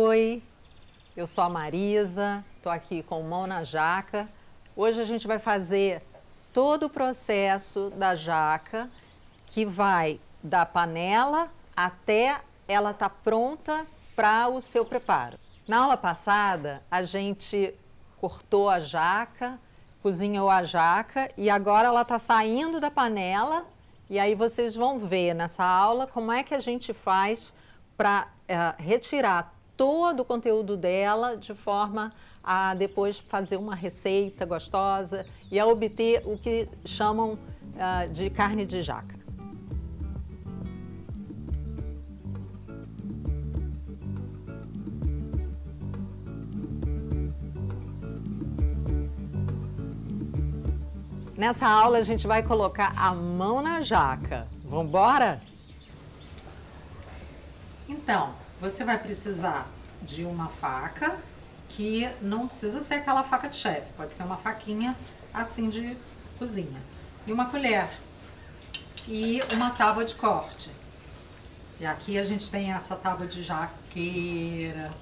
Oi, eu sou a Marisa, estou aqui com Mão na Jaca. Hoje a gente vai fazer todo o processo da jaca, que vai da panela até ela estar pronta para o seu preparo. Na aula passada, a gente cortou a jaca, cozinhou a jaca e agora ela está saindo da panela. E aí vocês vão ver nessa aula como é que a gente faz para retirar todo o conteúdo dela de forma a depois fazer uma receita gostosa e a obter o que chamam de carne de jaca. Nessa aula a gente vai colocar a mão na jaca. Vamos embora? Então, você vai precisar de uma faca, que não precisa ser aquela faca de chefe, pode ser uma faquinha assim de cozinha. E uma colher. E uma tábua de corte. E aqui a gente tem essa tábua de jaqueira,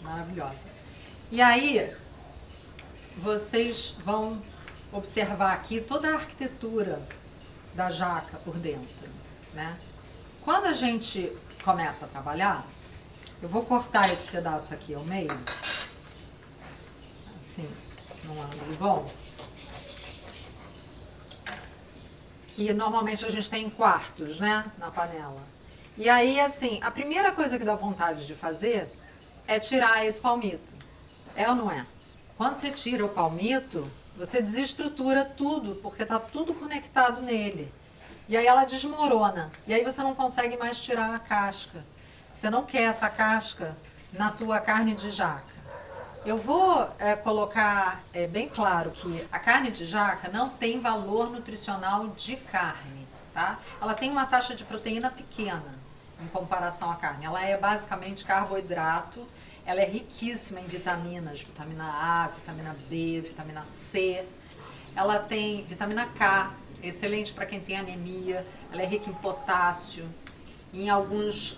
maravilhosa. E aí, vocês vão observar aqui toda a arquitetura da jaca por dentro, né? Quando a gente começa a trabalhar, eu vou cortar esse pedaço aqui ao meio, assim, num ângulo bom, que normalmente a gente tem em quartos, né, na panela. E aí, assim, a primeira coisa que dá vontade de fazer é tirar esse palmito. É ou não é? Quando você tira o palmito, você desestrutura tudo, porque está tudo conectado nele. E aí ela desmorona. E aí você não consegue mais tirar a casca. Você não quer essa casca na tua carne de jaca. Eu vou colocar bem claro que a carne de jaca não tem valor nutricional de carne, tá? Ela tem uma taxa de proteína pequena em comparação à carne. Ela é basicamente carboidrato. Ela é riquíssima em vitaminas, vitamina A, vitamina B, vitamina C. Ela tem vitamina K, excelente para quem tem anemia. Ela é rica em potássio, em alguns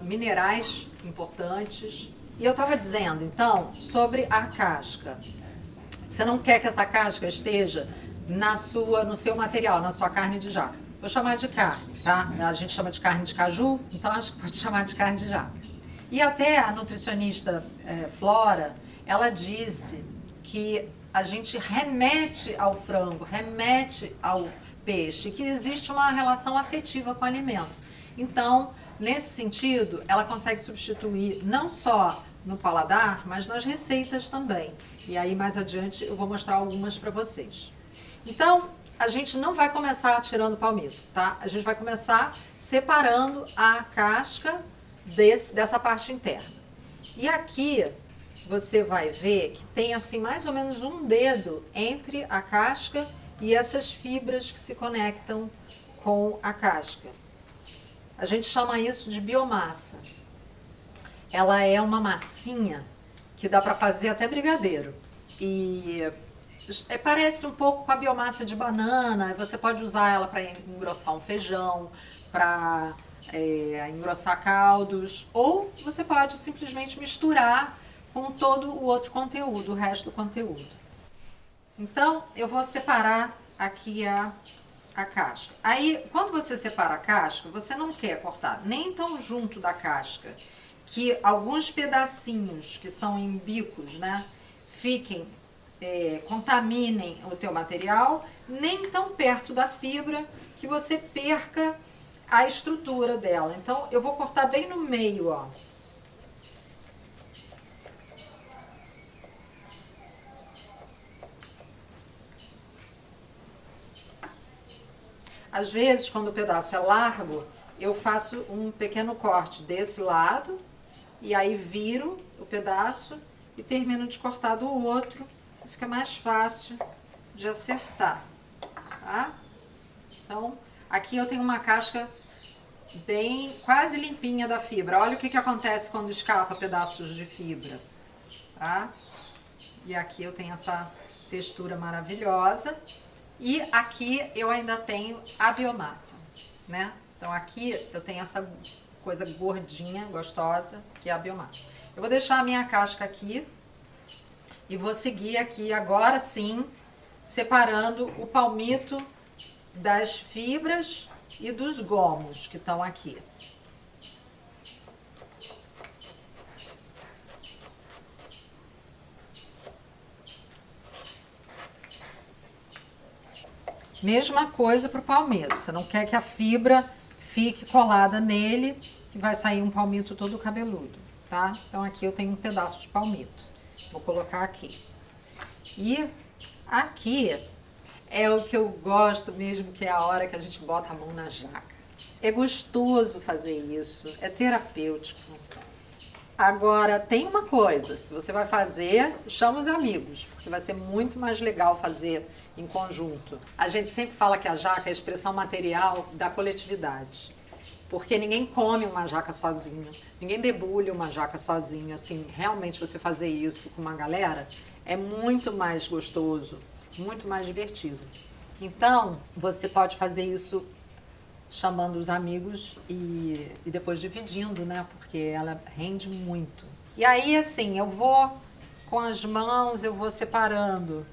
minerais importantes. E eu estava dizendo, então, sobre a casca. Você não quer que essa casca esteja no seu material, na sua carne de jaca. Vou chamar de carne, tá? A gente chama de carne de caju, então acho que pode chamar de carne de jaca. E até a nutricionista Flora, ela disse que a gente remete ao frango, remete ao peixe, que existe uma relação afetiva com o alimento. Então, nesse sentido, ela consegue substituir não só no paladar, mas nas receitas também. E aí, mais adiante, eu vou mostrar algumas para vocês. Então, a gente não vai começar tirando o palmito, tá? A gente vai começar separando a casca dessa parte interna. E aqui você vai ver que tem assim mais ou menos um dedo entre a casca e essas fibras que se conectam com a casca. A gente chama isso de biomassa. Ela é uma massinha que dá para fazer até brigadeiro. E parece um pouco com a biomassa de banana. Você pode usar ela para engrossar um feijão, para engrossar caldos, ou você pode simplesmente misturar com todo o outro conteúdo, o resto do conteúdo. Então, eu vou separar aqui a casca. Aí, quando você separa a casca, você não quer cortar nem tão junto da casca que alguns pedacinhos que são em bicos, né, contaminem o teu material, nem tão perto da fibra que você perca a estrutura dela. Então, eu vou cortar bem no meio, ó. Às vezes, quando o pedaço é largo, eu faço um pequeno corte desse lado e aí viro o pedaço e termino de cortar do outro, fica mais fácil de acertar, tá? Então, aqui eu tenho uma casca bem quase limpinha da fibra. Olha o que acontece quando escapa pedaços de fibra, tá? E aqui eu tenho essa textura maravilhosa. E aqui eu ainda tenho a biomassa, né? Então aqui eu tenho essa coisa gordinha, gostosa, que é a biomassa. Eu vou deixar a minha casca aqui e vou seguir aqui agora sim, separando o palmito das fibras e dos gomos que estão aqui. Mesma coisa para o palmito. Você não quer que a fibra fique colada nele, que vai sair um palmito todo cabeludo, tá? Então aqui eu tenho um pedaço de palmito. Vou colocar aqui. E aqui é o que eu gosto mesmo, que é a hora que a gente bota a mão na jaca. É gostoso fazer isso, é terapêutico. Agora, tem uma coisa, se você vai fazer, chama os amigos, porque vai ser muito mais legal fazer em conjunto. A gente sempre fala que a jaca é a expressão material da coletividade, porque ninguém come uma jaca sozinho, ninguém debulha uma jaca sozinho. Assim, realmente você fazer isso com uma galera é muito mais gostoso, muito mais divertido. Então, você pode fazer isso chamando os amigos e depois dividindo, né? Porque ela rende muito. E aí, assim, eu vou com as mãos, eu vou separando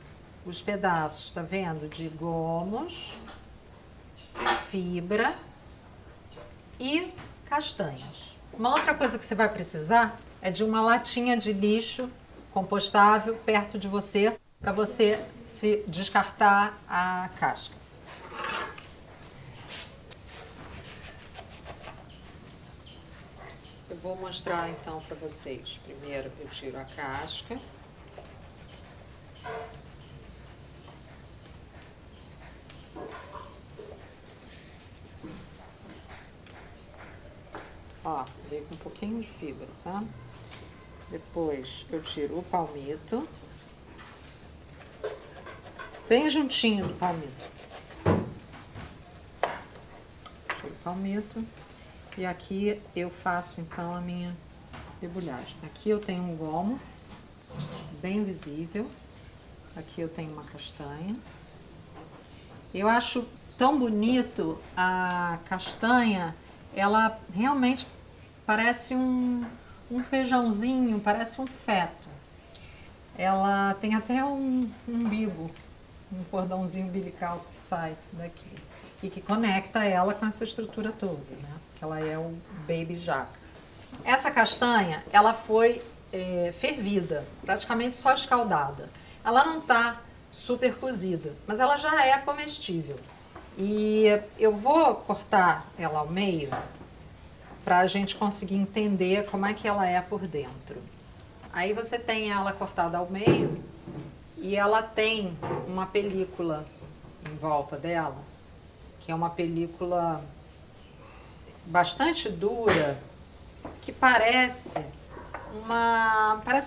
os pedaços, tá vendo? De gomos, fibra e castanhas. Uma outra coisa que você vai precisar é de uma latinha de lixo compostável perto de você, para você se descartar a casca. Eu vou mostrar então para vocês. Primeiro eu tiro a casca. Ó, veio com um pouquinho de fibra, tá? Depois eu tiro o palmito. Bem juntinho do palmito. Tiro o palmito. E aqui eu faço então a minha debulhagem. Aqui eu tenho um gomo, bem visível. Aqui eu tenho uma castanha. Eu acho tão bonito a castanha, ela realmente parece um feijãozinho, parece um feto. Ela tem até um umbigo, um cordãozinho umbilical que sai daqui e que conecta ela com essa estrutura toda, né? Ela é o baby jaca. Essa castanha, ela foi fervida, praticamente só escaldada. Ela não está super cozida, mas ela já é comestível. E eu vou cortar ela ao meio para a gente conseguir entender como é que ela é por dentro. Aí você tem ela cortada ao meio e ela tem uma película em volta dela, que é uma película bastante dura, que parece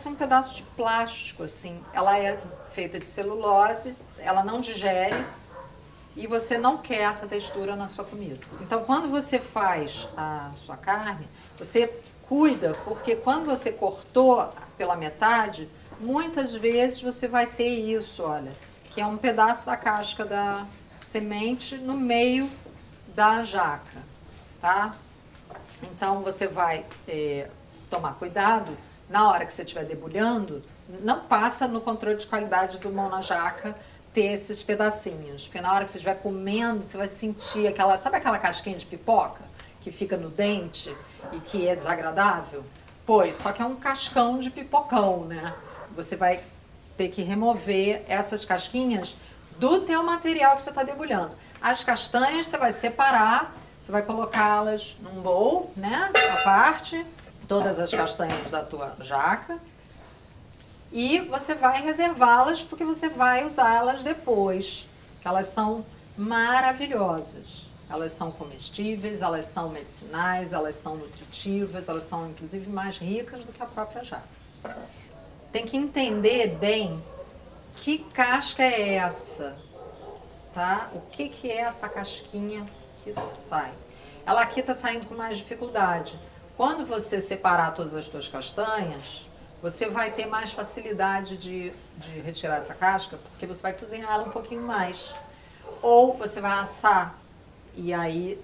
um pedaço de plástico, assim. Ela é feita de celulose, ela não digere e você não quer essa textura na sua comida. Então, quando você faz a sua carne, você cuida, porque quando você cortou pela metade, muitas vezes você vai ter isso, olha, que é um pedaço da casca da semente no meio da jaca, tá? Então você vai tomar cuidado na hora que você estiver debulhando, não passa no controle de qualidade do mão na jaca ter esses pedacinhos, porque na hora que você estiver comendo, você vai sentir aquela, sabe aquela casquinha de pipoca que fica no dente e que é desagradável? Pois, só que é um cascão de pipocão, né? Você vai ter que remover essas casquinhas do teu material que você está debulhando. As castanhas você vai separar, você vai colocá-las num bowl, né, à parte, todas as castanhas da tua jaca, e você vai reservá-las porque você vai usá-las depois, que elas são maravilhosas. Elas são comestíveis, elas são medicinais, elas são nutritivas, elas são inclusive mais ricas do que a própria jaca. Tem que entender bem que casca é essa, tá? O que é essa casquinha que sai? Ela aqui está saindo com mais dificuldade. Quando você separar todas as suas castanhas, você vai ter mais facilidade de retirar essa casca, porque você vai cozinhar ela um pouquinho mais. Ou você vai assar, e aí,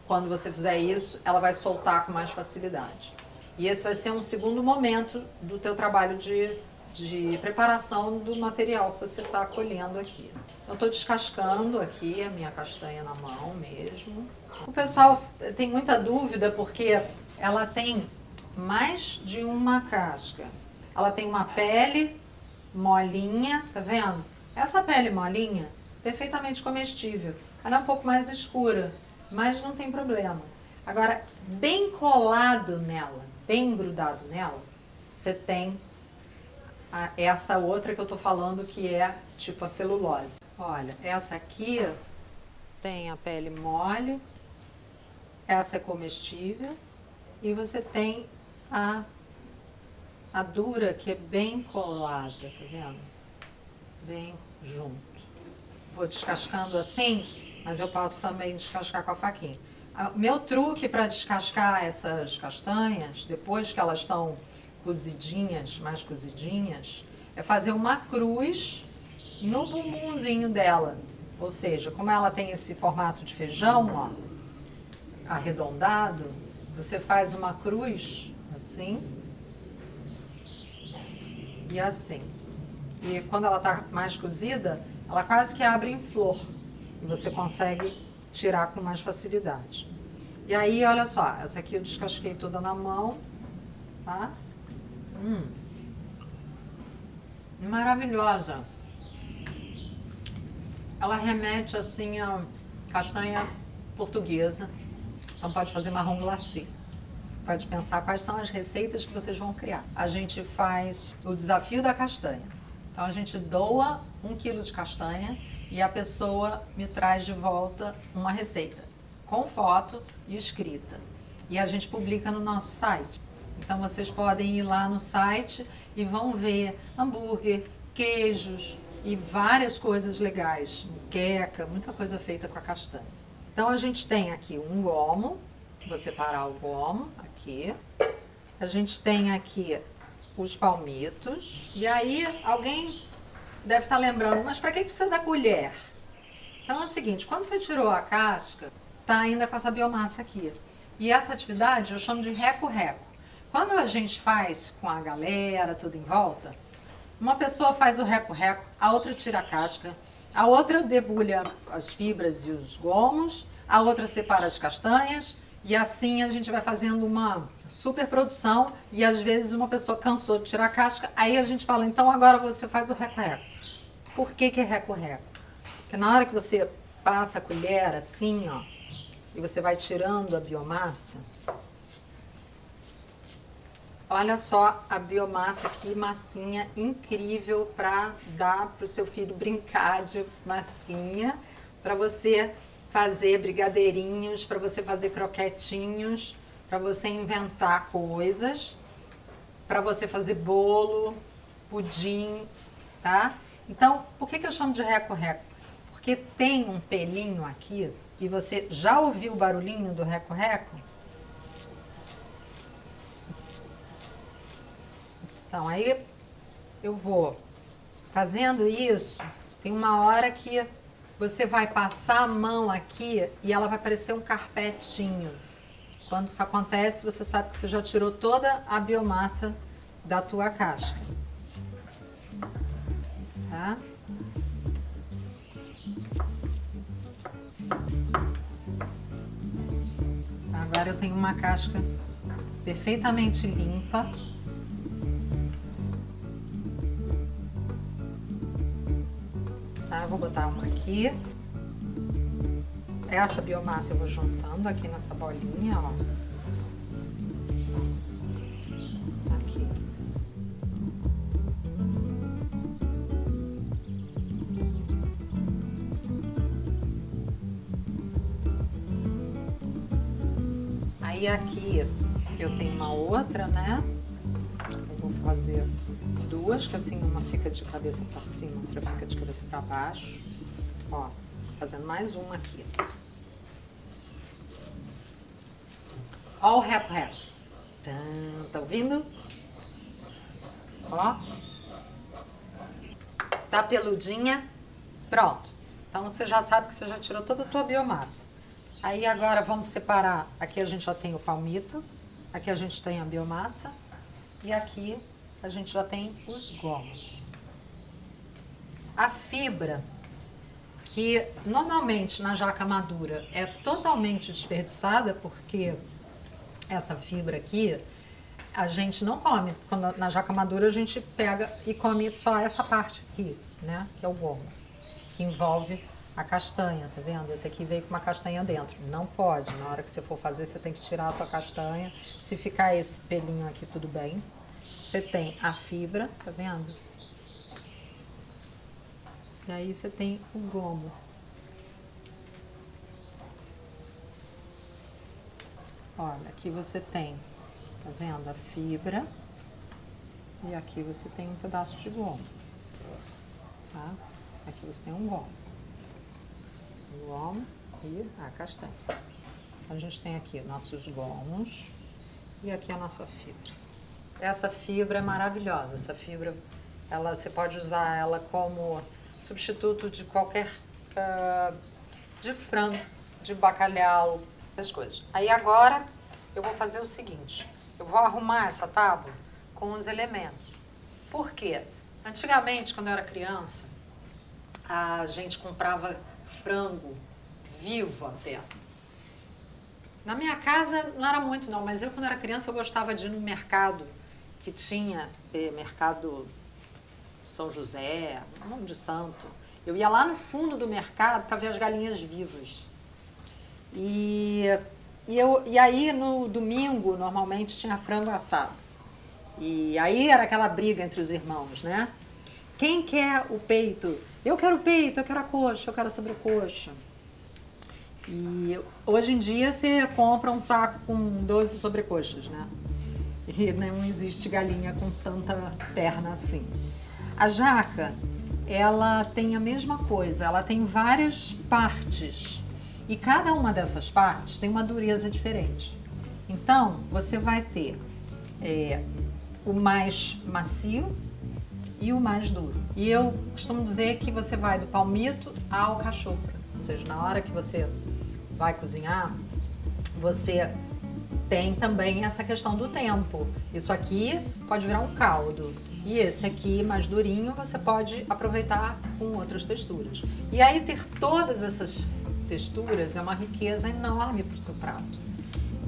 quando você fizer isso, ela vai soltar com mais facilidade. E esse vai ser um segundo momento do teu trabalho de preparação do material que você está colhendo aqui. Eu estou descascando aqui a minha castanha na mão mesmo. O pessoal tem muita dúvida porque ela tem mais de uma casca. Ela tem uma pele molinha, tá vendo? Essa pele molinha, perfeitamente comestível. Ela é um pouco mais escura, mas não tem problema. Agora, bem colado nela, bem grudado nela, você tem essa outra que eu tô falando que é tipo a celulose. Olha, essa aqui tem a pele mole, essa é comestível e você tem a dura que é bem colada, tá vendo? Bem junto. Vou descascando assim, mas eu posso também descascar com a faquinha. Meu truque para descascar essas castanhas, depois que elas estão cozidinhas, mais cozidinhas, é fazer uma cruz no bumbumzinho dela. Ou seja, como ela tem esse formato de feijão, ó, arredondado, você faz uma cruz assim e assim. E quando ela está mais cozida, ela quase que abre em flor. E você consegue tirar com mais facilidade. E aí, olha só, essa aqui eu descasquei toda na mão, tá? Maravilhosa. Ela remete, assim, a castanha portuguesa. Então pode fazer marrom glacê. Pode pensar quais são as receitas que vocês vão criar. A gente faz o desafio da castanha. Então a gente doa 1 quilo de castanha e a pessoa me traz de volta uma receita com foto e escrita. E a gente publica no nosso site. Então vocês podem ir lá no site e vão ver hambúrguer, queijos e várias coisas legais. Muqueca, muita coisa feita com a castanha. Então a gente tem aqui um gomo, vou separar o gomo aqui. A gente tem aqui os palmitos. E aí alguém deve estar lembrando, mas para que precisa da colher? Então é o seguinte, quando você tirou a casca, tá ainda com essa biomassa aqui. E essa atividade eu chamo de reco-reco. Quando a gente faz com a galera, tudo em volta, uma pessoa faz o reco-reco, a outra tira a casca, a outra debulha as fibras e os gomos, a outra separa as castanhas, e assim a gente vai fazendo uma super produção e às vezes uma pessoa cansou de tirar a casca, aí a gente fala, então agora você faz o reco-reco. Por que é reco-reco? Porque na hora que você passa a colher assim, ó, e você vai tirando a biomassa, olha só a biomassa aqui, massinha, incrível para dar para o seu filho brincar de massinha, para você fazer brigadeirinhos, para você fazer croquetinhos, para você inventar coisas, para você fazer bolo, pudim, tá? Então, por que eu chamo de reco-reco? Porque tem um pelinho aqui, e você já ouviu o barulhinho do reco-reco? Então, aí eu vou fazendo isso, tem uma hora que você vai passar a mão aqui e ela vai parecer um carpetinho. Quando isso acontece, você sabe que você já tirou toda a biomassa da tua casca. Tá? Agora eu tenho uma casca perfeitamente limpa. Tá, vou botar uma aqui. Essa biomassa eu vou juntando aqui nessa bolinha, ó. Aqui. Aí aqui eu tenho uma outra, né? Eu vou fazer duas, que assim uma fica de cabeça para cima, outra fica de cabeça para baixo. Ó, fazendo mais uma aqui. Ó o reco-reco. Tá ouvindo? Ó. Tá peludinha? Pronto. Então você já sabe que você já tirou toda a tua biomassa. Aí agora vamos separar. Aqui a gente já tem o palmito. Aqui a gente tem a biomassa e aqui a gente já tem os gomos. A fibra, que normalmente na jaca madura é totalmente desperdiçada, porque essa fibra aqui a gente não come. Quando, na jaca madura a gente pega e come só essa parte aqui, né? Que é o gomo, que envolve a castanha, tá vendo? Esse aqui veio com uma castanha dentro. Não pode, na hora que você for fazer, você tem que tirar a tua castanha. Se ficar esse pelinho aqui, tudo bem. Você tem a fibra, tá vendo? E aí você tem o gomo. Olha, aqui você tem, tá vendo? A fibra. E aqui você tem um pedaço de gomo. Tá? Aqui você tem um gomo. O gomo e a castanha. A gente tem aqui nossos gomos e aqui a nossa fibra. Essa fibra é maravilhosa. Essa fibra, você pode usar ela como substituto de qualquer, de frango, de bacalhau, essas coisas. Aí agora eu vou fazer o seguinte, eu vou arrumar essa tábua com os elementos. Por quê? Antigamente, quando eu era criança, a gente comprava frango vivo até. Na minha casa não era muito não, mas eu quando era criança eu gostava de ir no mercado que tinha, mercado São José, nome de santo. Eu ia lá no fundo do mercado para ver as galinhas vivas. E aí no domingo normalmente tinha frango assado. E aí era aquela briga entre os irmãos, né? Quem quer o peito? Eu quero o peito, eu quero a coxa, eu quero a sobrecoxa. E hoje em dia você compra um saco com 12 sobrecoxas, né? E não existe galinha com tanta perna assim. A jaca, ela tem a mesma coisa, ela tem várias partes. E cada uma dessas partes tem uma dureza diferente. Então, você vai ter o mais macio e o mais duro. E eu costumo dizer que você vai do palmito ao cachofra. Ou seja, na hora que você vai cozinhar, você tem também essa questão do tempo. Isso aqui pode virar um caldo. E esse aqui, mais durinho, você pode aproveitar com outras texturas. E aí ter todas essas texturas é uma riqueza enorme para o seu prato.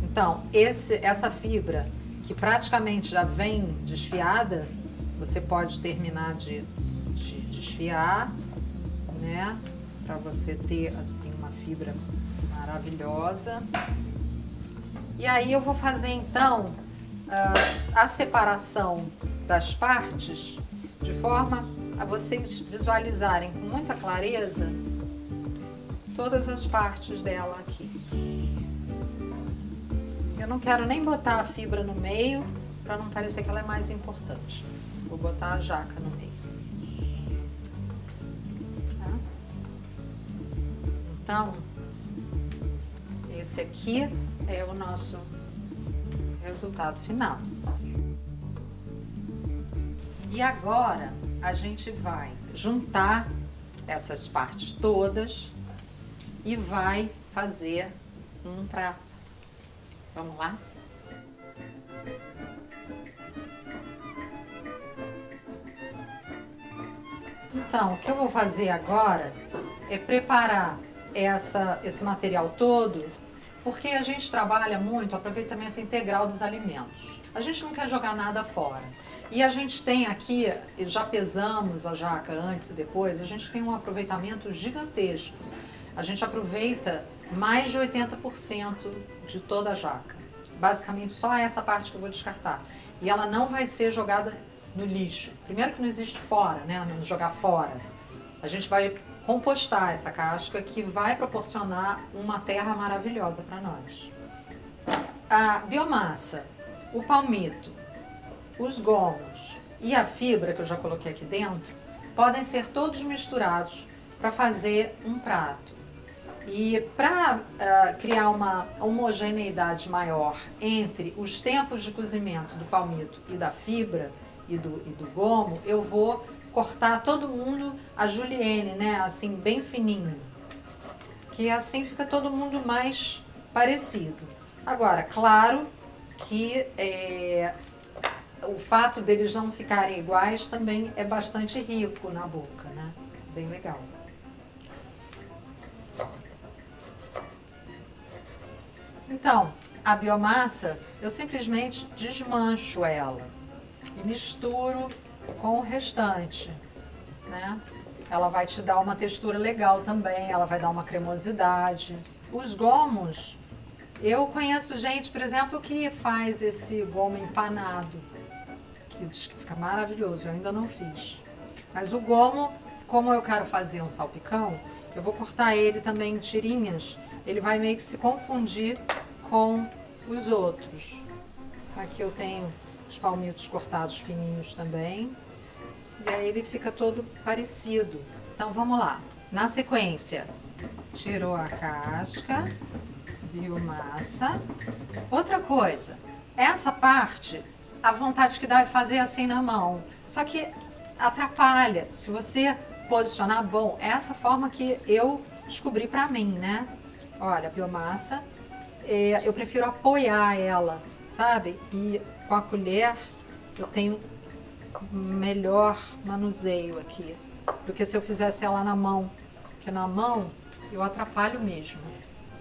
Então, essa fibra, que praticamente já vem desfiada, você pode terminar de desfiar, né? Para você ter, assim, uma fibra maravilhosa. E aí eu vou fazer, então, a separação das partes, de forma a vocês visualizarem com muita clareza todas as partes dela aqui. Eu não quero nem botar a fibra no meio, para não parecer que ela é mais importante. Vou botar a jaca no meio. Tá? Então, esse aqui é o nosso resultado final. E agora a gente vai juntar essas partes todas e vai fazer um prato. Vamos lá? Então, o que eu vou fazer agora é preparar esse material todo, porque a gente trabalha muito o aproveitamento integral dos alimentos. A gente não quer jogar nada fora. E a gente tem aqui, já pesamos a jaca antes e depois, a gente tem um aproveitamento gigantesco. A gente aproveita mais de 80% de toda a jaca. Basicamente só essa parte que eu vou descartar. E ela não vai ser jogada no lixo. Primeiro que não existe fora, né? Não jogar fora. A gente vai compostar essa casca que vai proporcionar uma terra maravilhosa para nós. A biomassa, o palmito, os gomos e a fibra que eu já coloquei aqui dentro podem ser todos misturados para fazer um prato. E para criar uma homogeneidade maior entre os tempos de cozimento do palmito e da fibra e do gomo, eu vou cortar todo mundo a julienne, né? Assim, bem fininho. Que assim fica todo mundo mais parecido. Agora, claro que o fato deles não ficarem iguais também é bastante rico na boca, né? Bem legal. Então, a biomassa, eu simplesmente desmancho ela e misturo com o restante, né? Ela vai te dar uma textura legal também, ela vai dar uma cremosidade. Os gomos, eu conheço gente, por exemplo, que faz esse gomo empanado, que diz que fica maravilhoso, eu ainda não fiz. Mas o gomo, como eu quero fazer um salpicão, eu vou cortar ele também em tirinhas, ele vai meio que se confundir com os outros. Aqui eu tenho os palmitos cortados fininhos também. E aí ele fica todo parecido. Então vamos lá. Na sequência, tirou a casca, biomassa. Outra coisa, essa parte, a vontade que dá é fazer assim na mão. Só que atrapalha. Se você posicionar, bom, é essa forma que eu descobri pra mim, né? Olha, a biomassa, eu prefiro apoiar ela, sabe? E com a colher eu tenho melhor manuseio aqui do que se eu fizesse ela na mão, porque na mão eu atrapalho mesmo.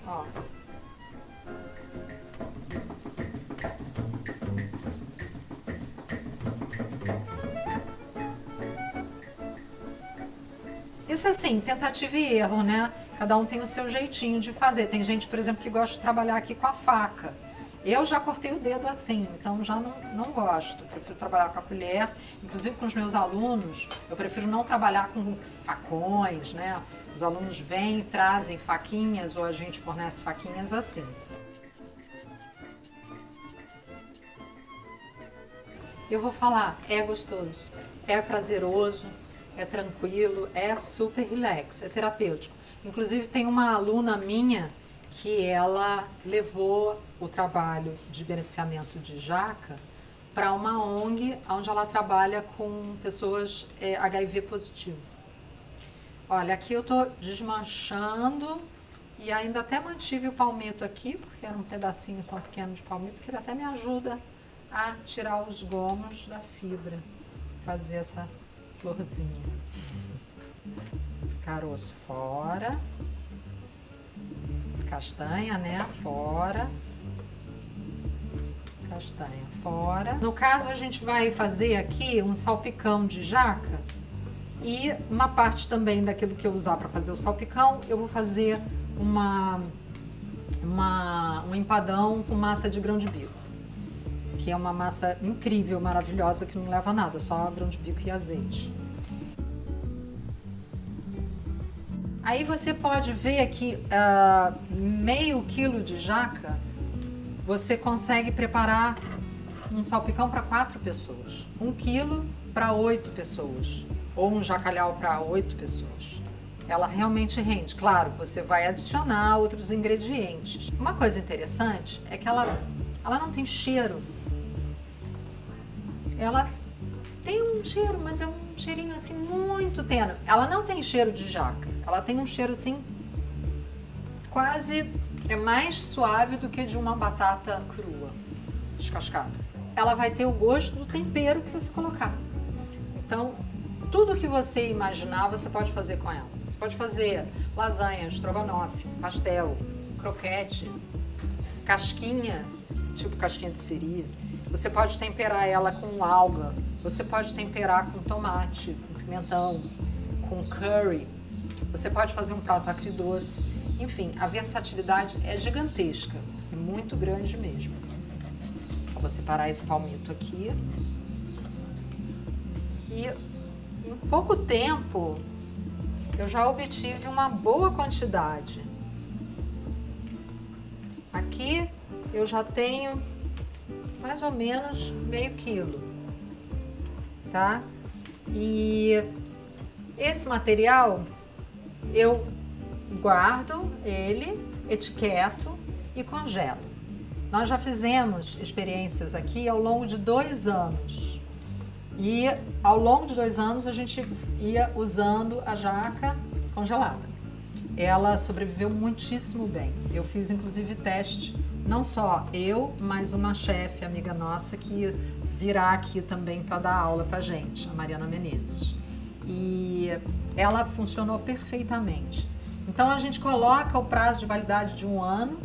Ó. Isso assim, tentativa e erro, né? Cada um tem o seu jeitinho de fazer. Tem gente, por exemplo, que gosta de trabalhar aqui com a faca. Eu já cortei o dedo assim, então já não gosto. Prefiro trabalhar com a colher. Inclusive com os meus alunos, eu prefiro não trabalhar com facões, né? Os alunos vêm, trazem faquinhas ou a gente fornece faquinhas assim. Eu vou falar, é gostoso, é prazeroso, é tranquilo, é super relax, é terapêutico. Inclusive tem uma aluna minha que ela levou o trabalho de beneficiamento de jaca para uma ONG onde ela trabalha com pessoas HIV positivo. Olha, aqui eu estou desmanchando e ainda até mantive o palmito aqui, porque era um pedacinho tão pequeno de palmito que ele até me ajuda a tirar os gomos da fibra, fazer essa florzinha. Caroço fora. Castanha, né? Fora. Castanha fora. No caso, a gente vai fazer aqui um salpicão de jaca e uma parte também daquilo que eu usar para fazer o salpicão, eu vou fazer um empadão com massa de grão de bico, que é uma massa incrível, maravilhosa, que não leva nada, só grão de bico e azeite. Aí você pode ver que meio quilo de jaca, você consegue preparar um salpicão para 4 pessoas. 1 quilo para 8 pessoas. Ou um jacalhau para 8 pessoas. Ela realmente rende. Claro, você vai adicionar outros ingredientes. Uma coisa interessante é que ela não tem cheiro. Ela tem um cheiro, mas é um cheirinho assim muito tênue. Ela não tem cheiro de jaca. Ela tem um cheiro assim quase mais suave do que de uma batata crua, descascada. Ela vai ter o gosto do tempero que você colocar. Então, tudo que você imaginar, você pode fazer com ela. Você pode fazer lasanha, estrogonofe, pastel, croquete, casquinha, tipo casquinha de siri. Você pode temperar ela com alga. Você pode temperar com tomate, com pimentão, com curry. Você pode fazer um prato agridoce. Enfim, a versatilidade é gigantesca. É muito grande mesmo. Vou separar esse palmito aqui. E em pouco tempo, eu já obtive uma boa quantidade. Aqui eu já tenho mais ou menos meio quilo, tá? E esse material eu guardo ele, etiqueto e congelo. Nós já fizemos experiências aqui ao longo de 2 anos. E ao longo de 2 anos a gente ia usando a jaca congelada. ela sobreviveu muitíssimo bem. Eu fiz inclusive teste, não só eu, mas uma chefe amiga nossa que virá aqui também para dar aula pra gente, a Mariana Menezes. E ela funcionou perfeitamente. Então a gente coloca o prazo de validade de 1 ano,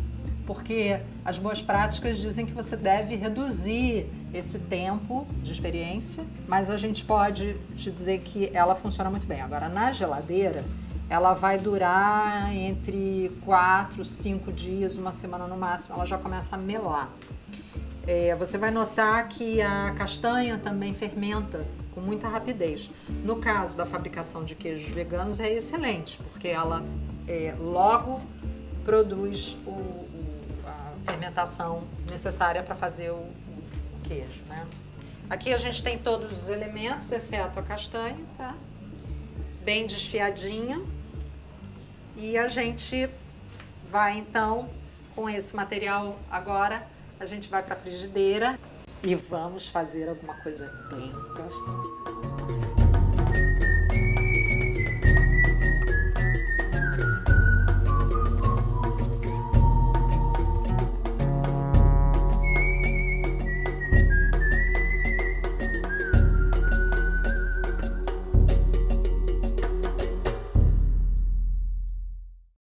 porque as boas práticas dizem que você deve reduzir esse tempo de experiência, mas a gente pode te dizer que ela funciona muito bem. Agora, na geladeira, ela vai durar entre 4, 5 dias, 1 semana no máximo, ela já começa a melar. Você vai notar que a castanha também fermenta com muita rapidez. No caso da fabricação de queijos veganos é excelente, porque ela logo produz a fermentação necessária para fazer o queijo, né? Aqui a gente tem todos os elementos, exceto a castanha, tá? Bem desfiadinha. E a gente vai então, com esse material agora, a gente vai para a frigideira e vamos fazer alguma coisa bem gostosa.